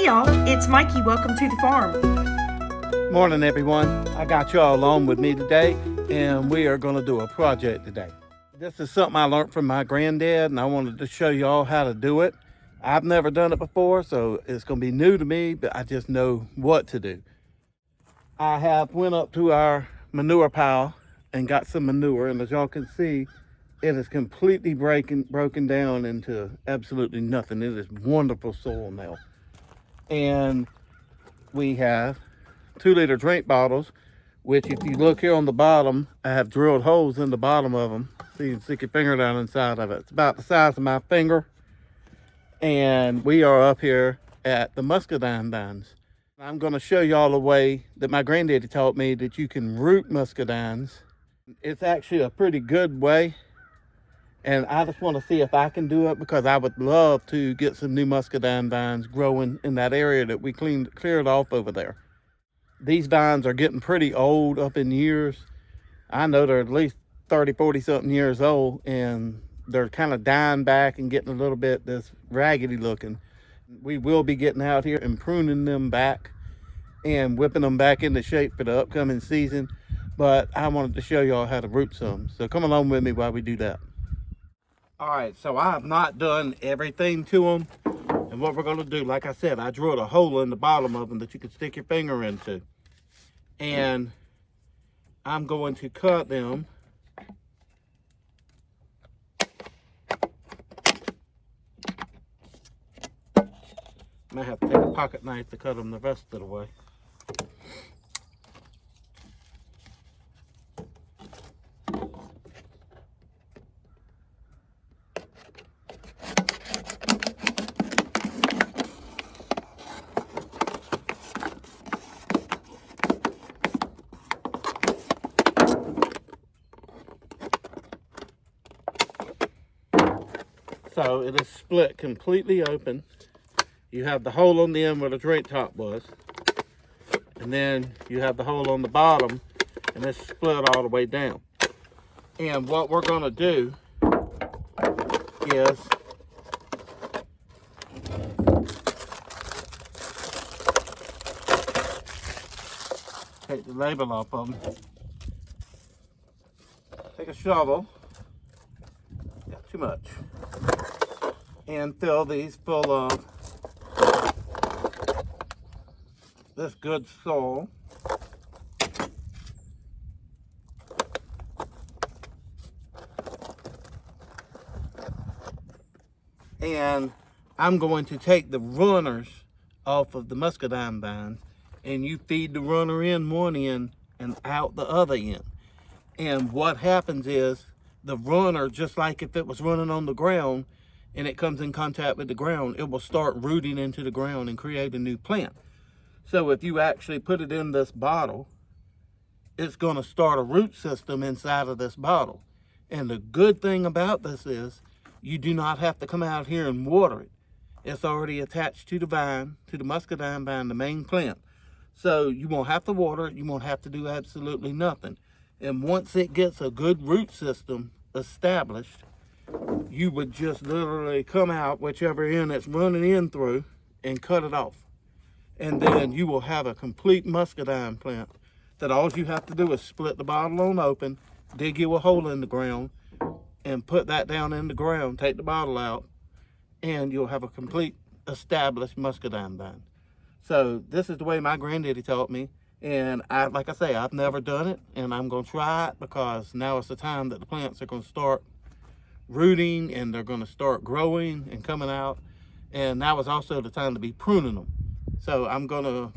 y'all, it's Mikey. Welcome to the farm. Morning everyone. I got y'all on with me today and we are going to do a project today. This is something I learned from my granddad and I wanted to show y'all how to do it. I've never done it before, so it's going to be new to me, but I just know what to do. I have went up to our manure pile and got some manure, and as y'all can see, it is completely broken down into absolutely nothing. It is wonderful soil now. And we have 2-liter drink bottles, which if you look here on the bottom, I have drilled holes in the bottom of them so you can stick your finger down inside of it. It's about the size of my finger. And we are up here at the muscadine vines. I'm going to show y'all a way that my granddaddy taught me that you can root muscadines. It's actually a pretty good way, and I just want to see if I can do it because I would love to get some new muscadine vines growing in that area that we cleared off over there. These vines are getting pretty old, up in years. I know they're at least 30, 40 something years old, and they're kind of dying back and getting a little bit this raggedy looking. We will be getting out here and pruning them back and whipping them back into shape for the upcoming season. But I wanted to show y'all how to root some. So come along with me while we do that. All right, so I have not done everything to them. And what we're gonna do, like I said, I drilled a hole in the bottom of them that you can stick your finger into. And I'm going to cut them. Might have to take a pocket knife to cut them the rest of the way. So it is split completely open. You have the hole on the end where the drink top was. And then you have the hole on the bottom, and it's split all the way down. And what we're gonna do is take the label off of them. Take a shovel, not too much, and fill these full of this good soil. And I'm going to take the runners off of the muscadine vines, and you feed the runner in one end and out the other end. And what happens is the runner, just like if it was running on the ground and it comes in contact with the ground, it will start rooting into the ground and create a new plant. So if you actually put it in this bottle, it's going to start a root system inside of this bottle. And the good thing about this is you do not have to come out here and water it. It's already attached to the vine, to the muscadine vine, the main plant. So you won't have to water it. You won't have to do absolutely nothing. And once it gets a good root system established, you would just literally come out whichever end it's running in through and cut it off. And then you will have a complete muscadine plant that all you have to do is split the bottle on open, dig you a hole in the ground, and put that down in the ground, take the bottle out, and you'll have a complete established muscadine vine. So this is the way my granddaddy taught me. And like I say, I've never done it, and I'm going to try it because now it's the time that the plants are going to start rooting and they're going to start growing and coming out. And now is also the time to be pruning them. So I'm going to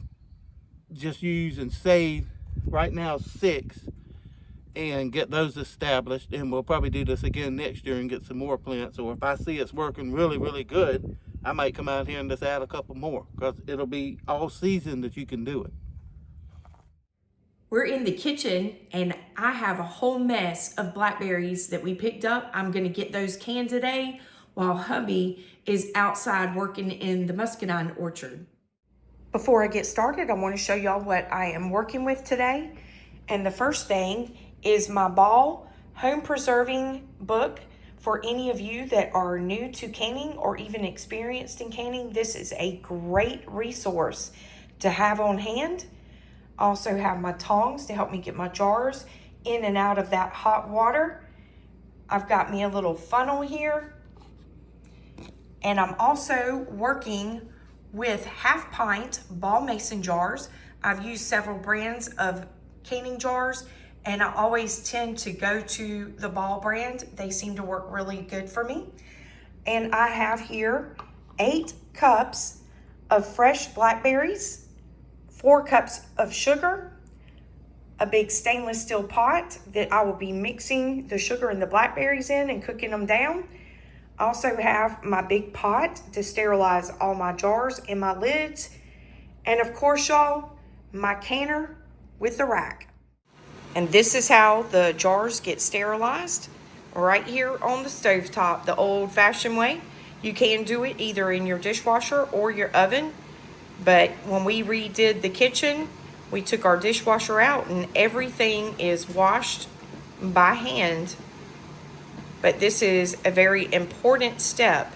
just use and save right now 6 and get those established. And we'll probably do this again next year and get some more plants. Or if I see it's working really, really good, I might come out here and just add a couple more because it'll be all season that you can do it. We're in the kitchen and I have a whole mess of blackberries that we picked up. I'm gonna get those canned today while hubby is outside working in the muscadine orchard. Before I get started, I want to show y'all what I am working with today. And the first thing is my Ball Home Preserving book For any of you that are new to canning or even experienced in canning, this is a great resource to have on hand. I also have my tongs to help me get my jars in and out of that hot water. I've got me a little funnel here. And I'm also working with 1/2 pint ball mason jars. I've used several brands of canning jars, and I always tend to go to the Ball brand. They seem to work really good for me. And I have here 8 cups of fresh blackberries, 4 cups of sugar, a big stainless steel pot that I will be mixing the sugar and the blackberries in and cooking them down. I also have my big pot to sterilize all my jars and my lids. And of course, y'all, my canner with the rack. And this is how the jars get sterilized, right here on the stovetop, the old-fashioned way. You can do it either in your dishwasher or your oven, but when we redid the kitchen, we took our dishwasher out and everything is washed by hand. But this is a very important step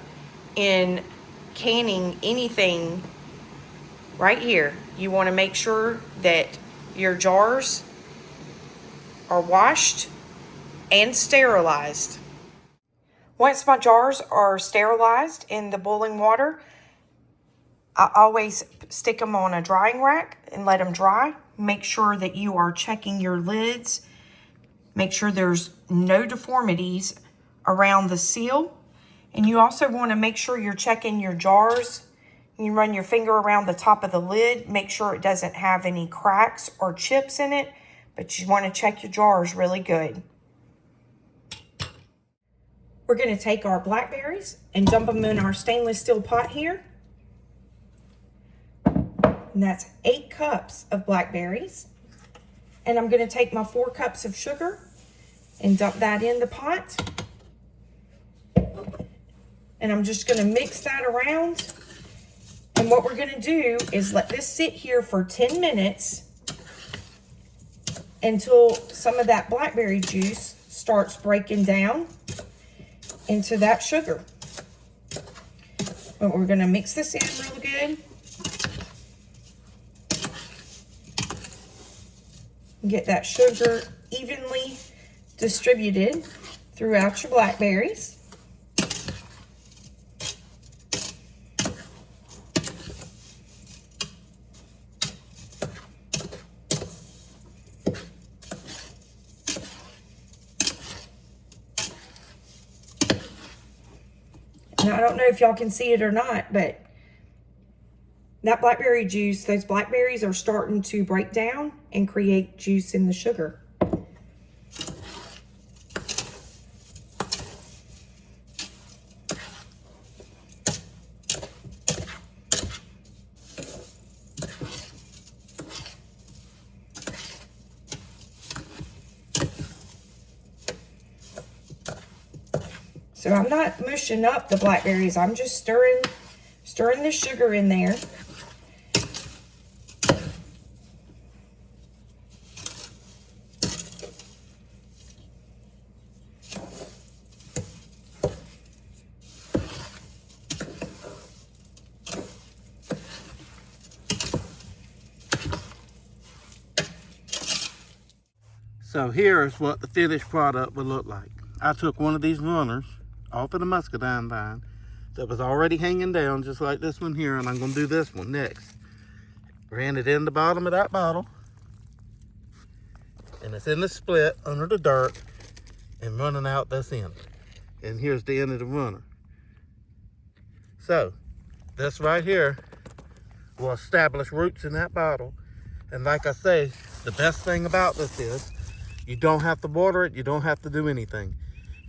in canning anything right here. You want to make sure that your jars are washed and sterilized. Once my jars are sterilized in the boiling water, I always stick them on a drying rack and let them dry. Make sure that you are checking your lids. Make sure there's no deformities around the seal. And you also want to make sure you're checking your jars. You run your finger around the top of the lid. Make sure it doesn't have any cracks or chips in it. But you want to check your jars really good. We're going to take our blackberries and dump them in our stainless steel pot here. And that's 8 cups of blackberries. And I'm going to take my 4 cups of sugar and dump that in the pot. And I'm just going to mix that around. And what we're going to do is let this sit here for 10 minutes until some of that blackberry juice starts breaking down into that sugar. But we're going to mix this in real good. Get that sugar evenly distributed throughout your blackberries. Now, I don't know if y'all can see it or not, but that blackberry juice, those blackberries are starting to break down and create juice in the sugar. So I'm not mushing up the blackberries. I'm just stirring the sugar in there. So here's what the finished product would look like. I took one of these runners off of the muscadine vine that was already hanging down, just like this one here, and I'm going to do this one next. Ran it in the bottom of that bottle, and it's in the split under the dirt and running out this end. And here's the end of the runner. So this right here will establish roots in that bottle. And like I say, the best thing about this is you don't have to water it, you don't have to do anything.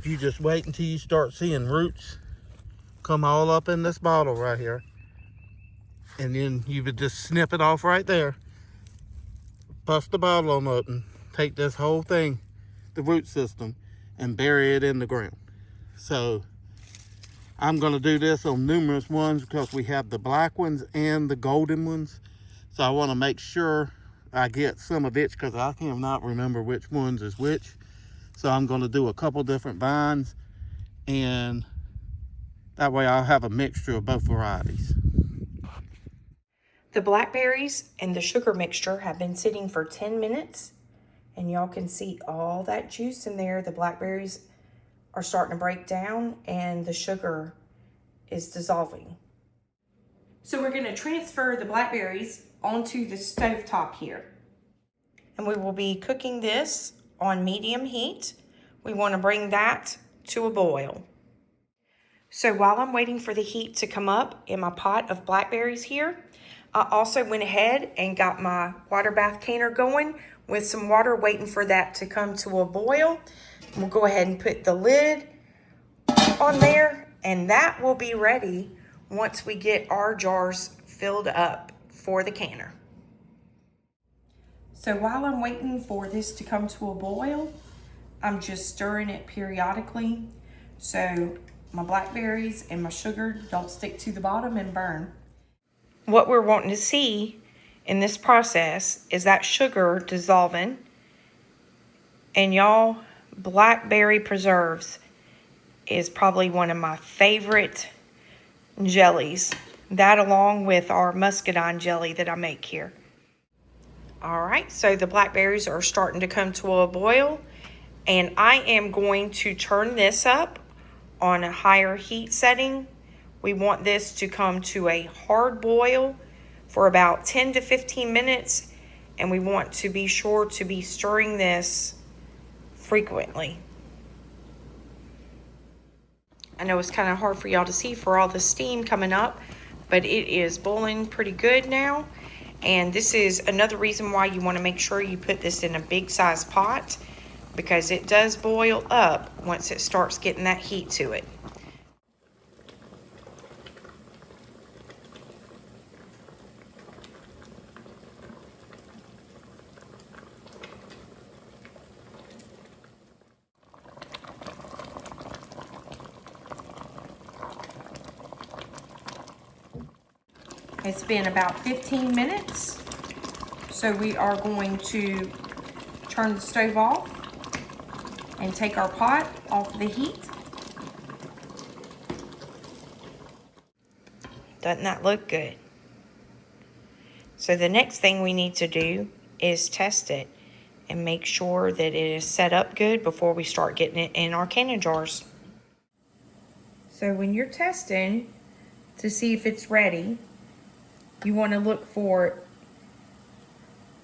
You just wait until you start seeing roots come all up in this bottle right here. And then you would just snip it off right there. Bust the bottle on open. Take this whole thing, the root system, and bury it in the ground. So I'm going to do this on numerous ones because we have the black ones and the golden ones. So I want to make sure I get some of each because I cannot remember which ones is which. So I'm going to do a couple different vines and that way I'll have a mixture of both varieties. The blackberries and the sugar mixture have been sitting for 10 minutes, and y'all can see all that juice in there. The blackberries are starting to break down and the sugar is dissolving. So we're going to transfer the blackberries onto the stovetop here. And we will be cooking this on medium heat. We want to bring that to a boil. So while I'm waiting for the heat to come up in my pot of blackberries here, I also went ahead and got my water bath canner going with some water, waiting for that to come to a boil. We'll go ahead and put the lid on there, and that will be ready once we get our jars filled up for the canner. So while I'm waiting for this to come to a boil, I'm just stirring it periodically so my blackberries and my sugar don't stick to the bottom and burn. What we're wanting to see in this process is that sugar dissolving. And y'all, blackberry preserves is probably one of my favorite jellies. That along with our muscadine jelly that I make here. All right, so the blackberries are starting to come to a boil, and I am going to turn this up on a higher heat setting. We want this to come to a hard boil for about 10 to 15 minutes, and we want to be sure to be stirring this frequently. I know it's kind of hard for y'all to see for all the steam coming up, but it is boiling pretty good now. And this is another reason why you want to make sure you put this in a big size pot, because it does boil up once it starts getting that heat to it. It's been about 15 minutes, so we are going to turn the stove off and take our pot off the heat. Doesn't that look good? So the next thing we need to do is test it and make sure that it is set up good before we start getting it in our canning jars. So when you're testing to see if it's ready, you want to look for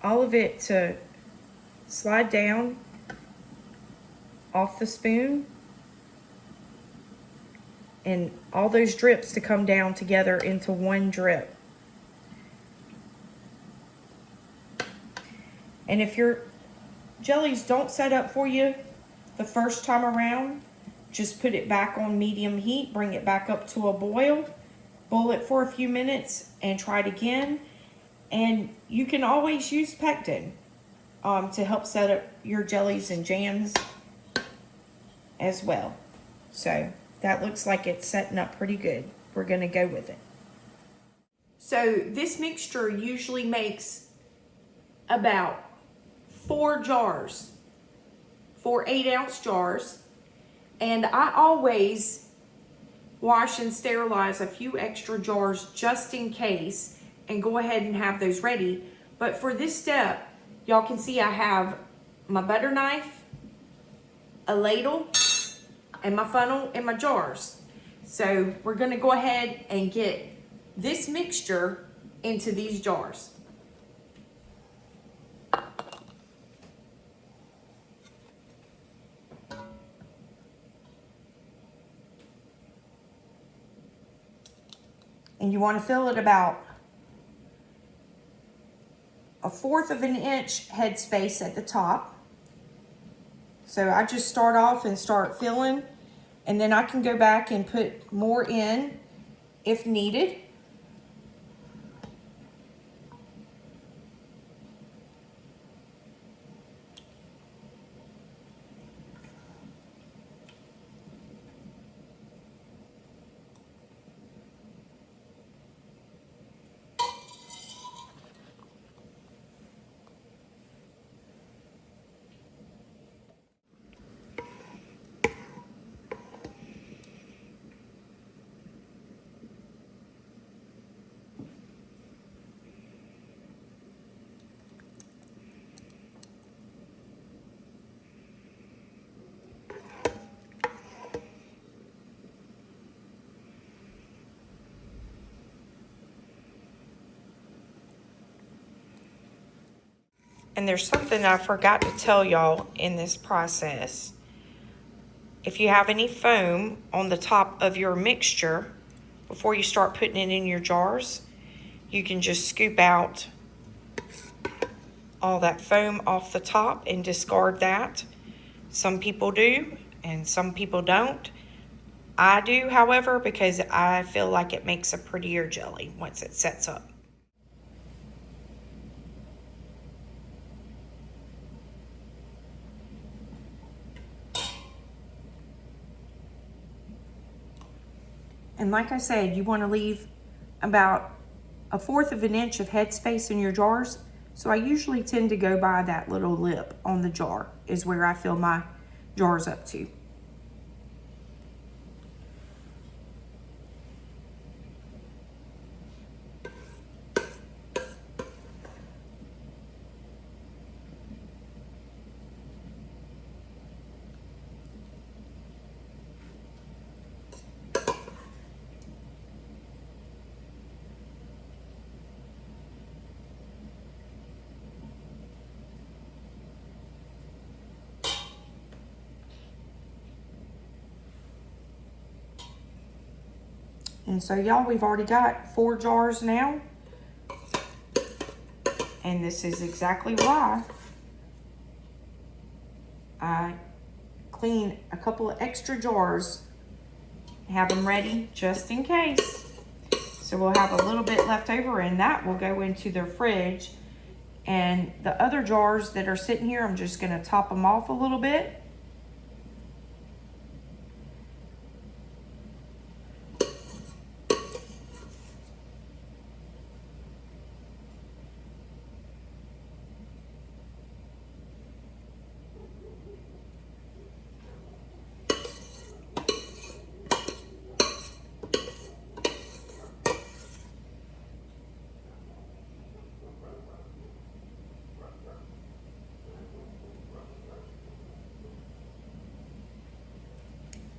all of it to slide down off the spoon and all those drips to come down together into one drip. And if your jellies don't set up for you the first time around, just put it back on medium heat, bring it back up to a boil, boil it for a few minutes and try it again. And you can always use pectin to help set up your jellies and jams as well. So that looks like it's setting up pretty good. We're gonna go with it. So this mixture usually makes about 4 jars, 4 8-ounce jars. And I always wash and sterilize a few extra jars just in case and go ahead and have those ready. But for this step, y'all can see I have my butter knife, a ladle, and my funnel and my jars. So we're gonna go ahead and get this mixture into these jars. And you want to fill it about 1/4 of an inch headspace at the top. So I just start off and start filling, and then I can go back and put more in if needed. And there's something I forgot to tell y'all in this process. If you have any foam on the top of your mixture, before you start putting it in your jars, you can just scoop out all that foam off the top and discard that. Some people do and some people don't. I do, however, because I feel like it makes a prettier jelly once it sets up. And like I said, you want to leave about 1/4 of an inch of headspace in your jars. So I usually tend to go by that little lip on the jar is where I fill my jars up to. And so y'all, we've already got 4 jars now. And this is exactly why I clean a couple of extra jars, have them ready just in case. So we'll have a little bit left over and that will go into the fridge. And the other jars that are sitting here, I'm just gonna top them off a little bit.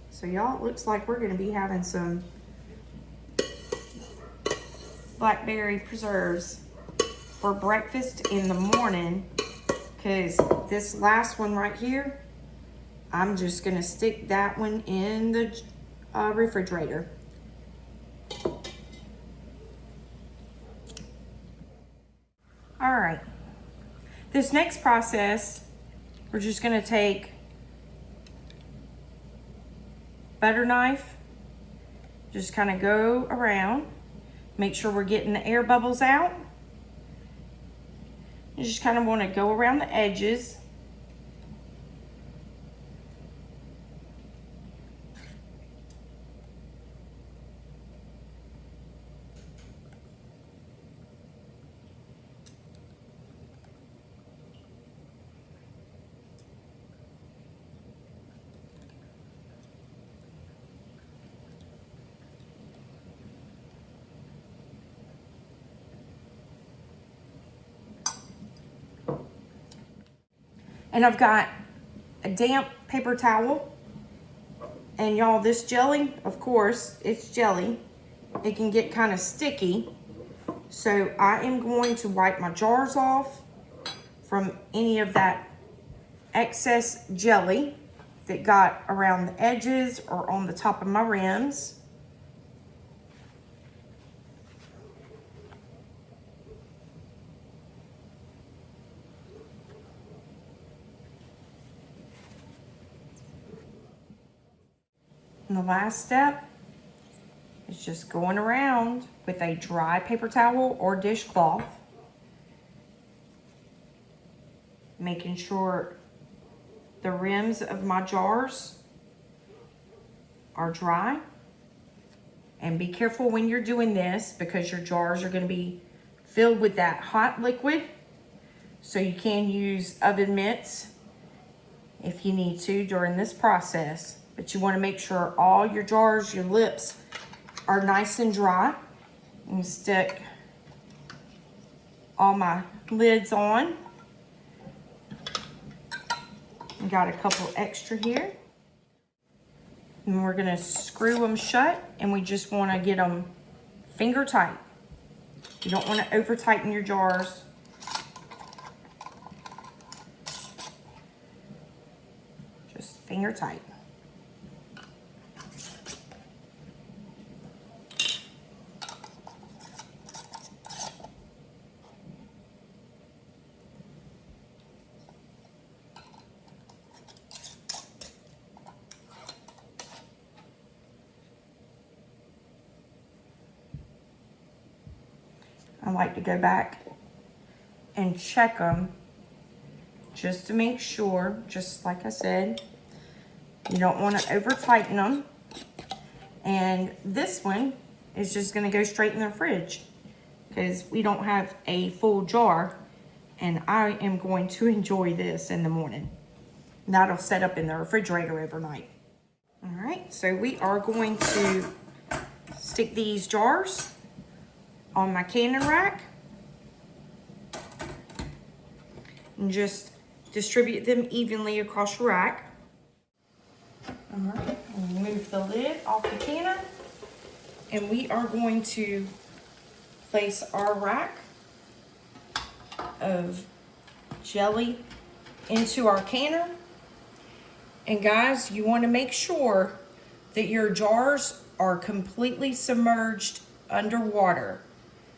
So y'all, it looks like we're gonna be having some blackberry preserves for breakfast in the morning, because this last one right here, I'm just gonna stick that one in the refrigerator. All right, this next process, we're just gonna take butter knife, just kind of go around, make sure we're getting the air bubbles out. You just kind of want to go around the edges. And I've got a damp paper towel. And y'all, this jelly, of course, it's jelly. It can get kind of sticky. So I am going to wipe my jars off from any of that excess jelly that got around the edges or on the top of my rims. And the last step is just going around with a dry paper towel or dishcloth, making sure the rims of my jars are dry. And be careful when you're doing this, because your jars are going to be filled with that hot liquid. So you can use oven mitts if you need to during this process. But you want to make sure all your jars, your lips, are nice and dry. And stick all my lids on. I got a couple extra here. And we're gonna screw them shut, and we just wanna get them finger tight. You don't wanna over tighten your jars. finger tight. I like to go back and check them just to make sure, just like I said, you don't want to over tighten them. And this one is just going to go straight in the fridge because we don't have a full jar, and I am going to enjoy this in the morning. And that'll set up in the refrigerator overnight. All right, so we are going to stick these jars on my canning rack and just distribute them evenly across the rack. All right, remove the lid off the canner, and we are going to place our rack of jelly into our canner. And guys, you want to make sure that your jars are completely submerged underwater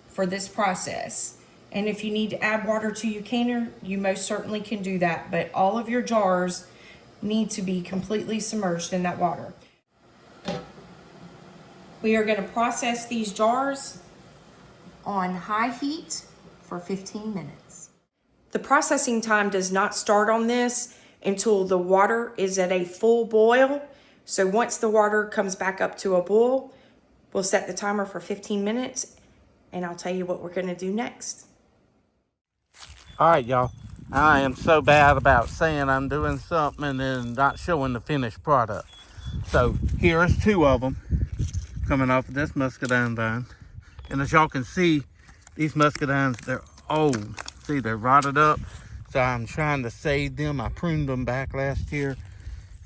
for this process. And if you need to add water to your canner, you most certainly can do that, but all of your jars need to be completely submerged in that water. We are going to process these jars on high heat for 15 minutes. The processing time does not start on this until the water is at a full boil. So once the water comes back up to a boil, we'll set the timer for 15 minutes, and I'll tell you what we're going to do next. All right, y'all. I am so bad about saying I'm doing something and then not showing the finished product. So here's 2 of them coming off of this muscadine vine. And as y'all can see, these muscadines, they're old. See, they're rotted up. So I'm trying to save them. I pruned them back last year,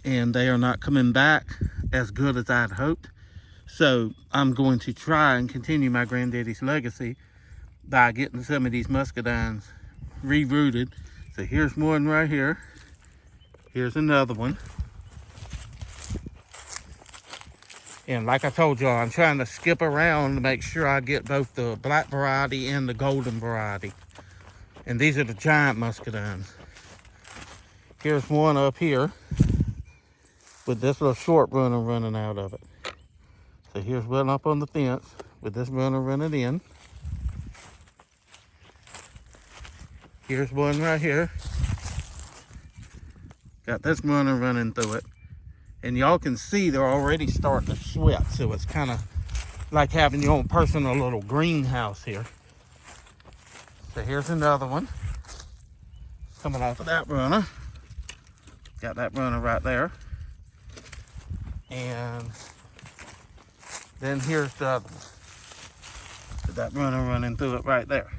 and they are not coming back as good as I'd hoped. So I'm going to try and continue my granddaddy's legacy by getting some of these muscadines re-rooted. So here's one right here. Here's another one. And like I told y'all, I'm trying to skip around to make sure I get both the black variety and the golden variety. And these are the giant muscadines. Here's one up here with this little short runner running out of it. So here's one up on the fence with this runner running in. Here's one right here. Got this runner running through it. And y'all can see they're already starting to sweat. So it's kind of like having your own personal little greenhouse here. So here's another one coming off of that runner. Got that runner right there. And then here's the other one. With that runner running through it right there.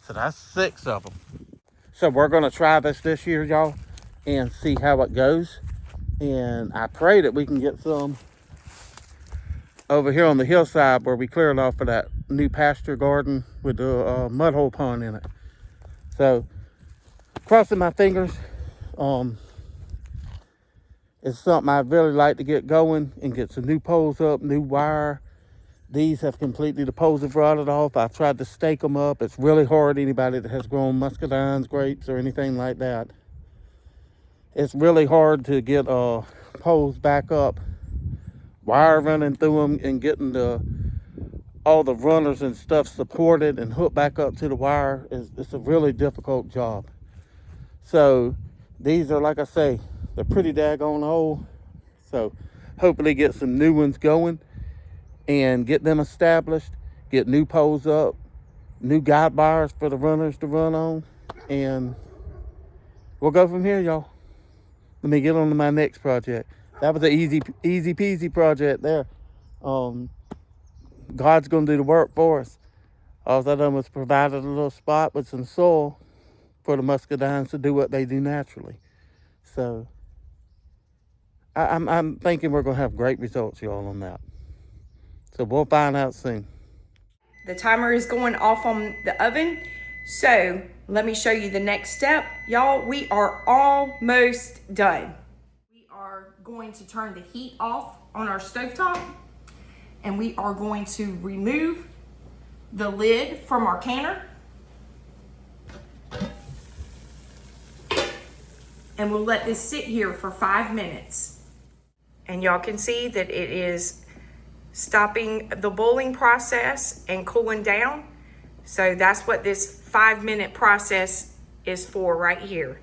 So that's 6 of them. So we're going to try this year, y'all, and see how it goes. And I pray that we can get some over here on the hillside where we cleared off of that new pasture garden with the mud hole pond in it. So crossing my fingers. It's something I'd really like to get going and get some new poles up, new wire. These have completely, the poles have rotted off. I've tried to stake them up. It's really hard, anybody that has grown muscadines, grapes, or anything like that. It's really hard to get poles back up, wire running through them, and getting all the runners and stuff supported and hooked back up to the wire. It's a really difficult job. So these are, like I say, they're pretty daggone old. So hopefully get some new ones going and get them established, get new poles up, new guide wires for the runners to run on, and we'll go from here, y'all. Let me get on to my next project. That was an easy peasy project there. God's gonna do the work for us. All I done was provided a little spot with some soil for the muscadines to do what they do naturally. So I'm thinking we're gonna have great results, y'all, on that. So we'll find out soon. The timer is going off on the oven. So Let me show you the next step. Y'all, we are almost done. We are going to turn the heat off on our stovetop, and we are going to remove the lid from our canner. And we'll let this sit here for 5 minutes. And y'all can see that it is stopping the boiling process and cooling down. So that's what this 5-minute process is for right here.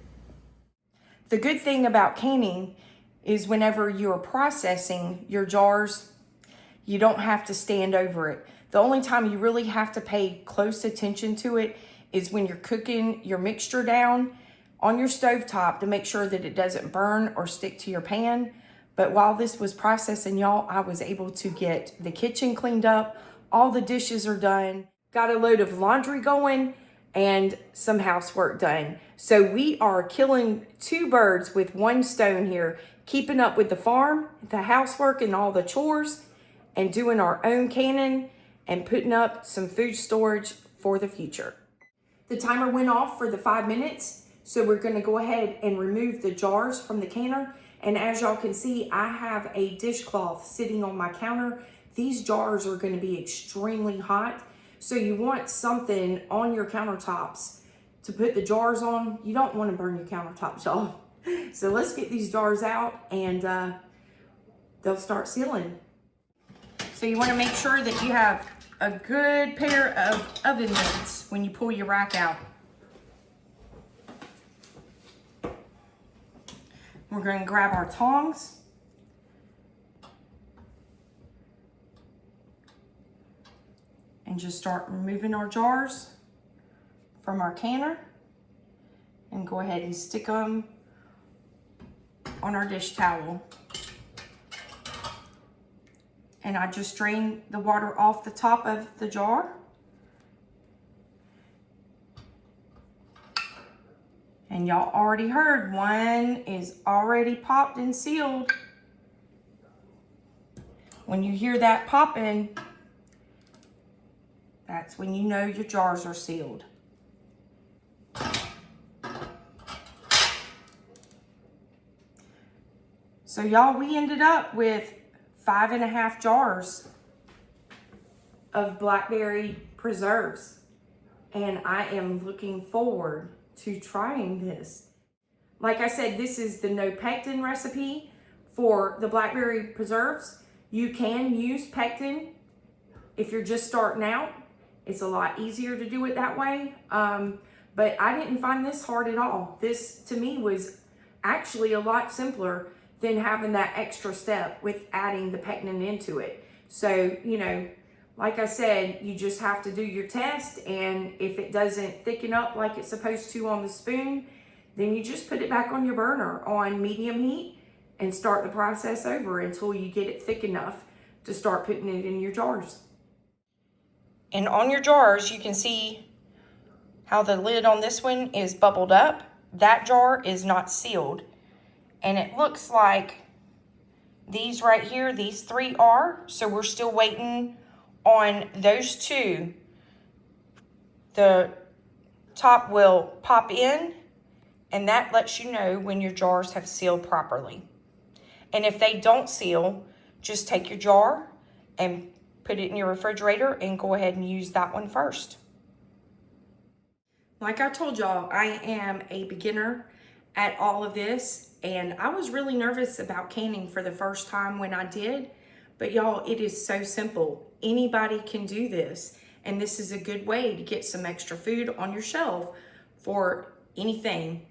The good thing about canning is whenever you're processing your jars, you don't have to stand over it. The only time you really have to pay close attention to it is when you're cooking your mixture down on your stovetop to make sure that it doesn't burn or stick to your pan. But while this was processing, y'all, I was able to get the kitchen cleaned up. All the dishes are done. Got a load of laundry going and some housework done. So we are killing 2 birds with 1 stone here, keeping up with the farm, the housework and all the chores, and doing our own canning and putting up some food storage for the future. The timer went off for the 5 minutes, so we're gonna go ahead and remove the jars from the canner. And as y'all can see, I have a dishcloth sitting on my counter. These jars are gonna be extremely hot. So you want something on your countertops to put the jars on. You don't want to burn your countertops, y'all. So let's get these jars out and they'll start sealing. So you want to make sure that you have a good pair of oven mitts when you pull your rack out. We're going to grab our tongs. And just start removing our jars from our canner and go ahead and stick them on our dish towel. And I just drain the water off the top of the jar. And y'all already heard one is already popped and sealed. When you hear that popping, that's when you know your jars are sealed. So y'all, we ended up with 5.5 jars of blackberry preserves. And I am looking forward to trying this. Like I said, this is the no pectin recipe for the blackberry preserves. You can use pectin if you're just starting out. It's a lot easier to do it that way. But I didn't find this hard at all. This, to me, was actually a lot simpler than having that extra step with adding the pectin into it. So, you know, like I said, you just have to do your test, and if it doesn't thicken up like it's supposed to on the spoon, then you just put it back on your burner on medium heat and start the process over until you get it thick enough to start putting it in your jars. And on your jars, you can see how the lid on this one is bubbled up. That jar is not sealed. And it looks like these right here, these 3 are. So we're still waiting on those 2. The top will pop in, and that lets you know when your jars have sealed properly. And if they don't seal, just take your jar and put it in your refrigerator and go ahead and use that one first. Like I told y'all, I am a beginner at all of this, and I was really nervous about canning for the first time when I did, but y'all, it is so simple. Anybody can do this, and this is a good way to get some extra food on your shelf for anything.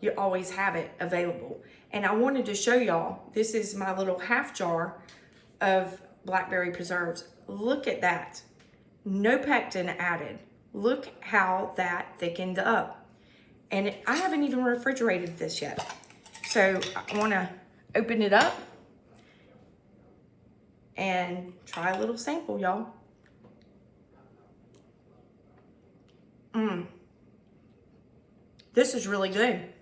You always have it available. And I wanted to show y'all, this is my little half jar of blackberry preserves. Look at that. No pectin added. Look how that thickened up. And I haven't even refrigerated this yet. So I want to open it up and try a little sample, y'all. This is really good.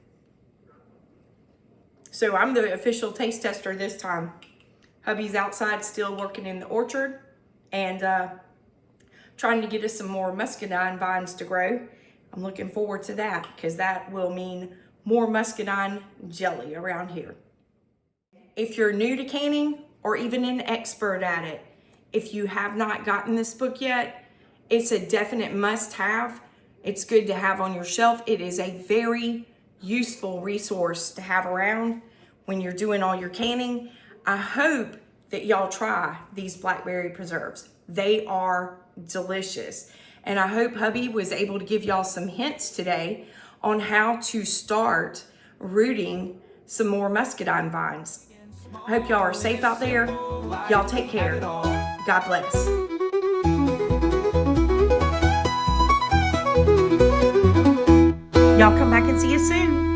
So I'm the official taste tester this time. Hubby's outside still working in the orchard and trying to get us some more muscadine vines to grow. I'm looking forward to that because that will mean more muscadine jelly around here. If you're new to canning or even an expert at it, if you have not gotten this book yet, it's a definite must-have. It's good to have on your shelf. It is a very useful resource to have around when you're doing all your canning. I hope that y'all try these blackberry preserves. They are delicious. And I hope hubby was able to give y'all some hints today on how to start rooting some more muscadine vines. I hope y'all are safe out there. Y'all take care. God bless. Y'all come back and see us soon.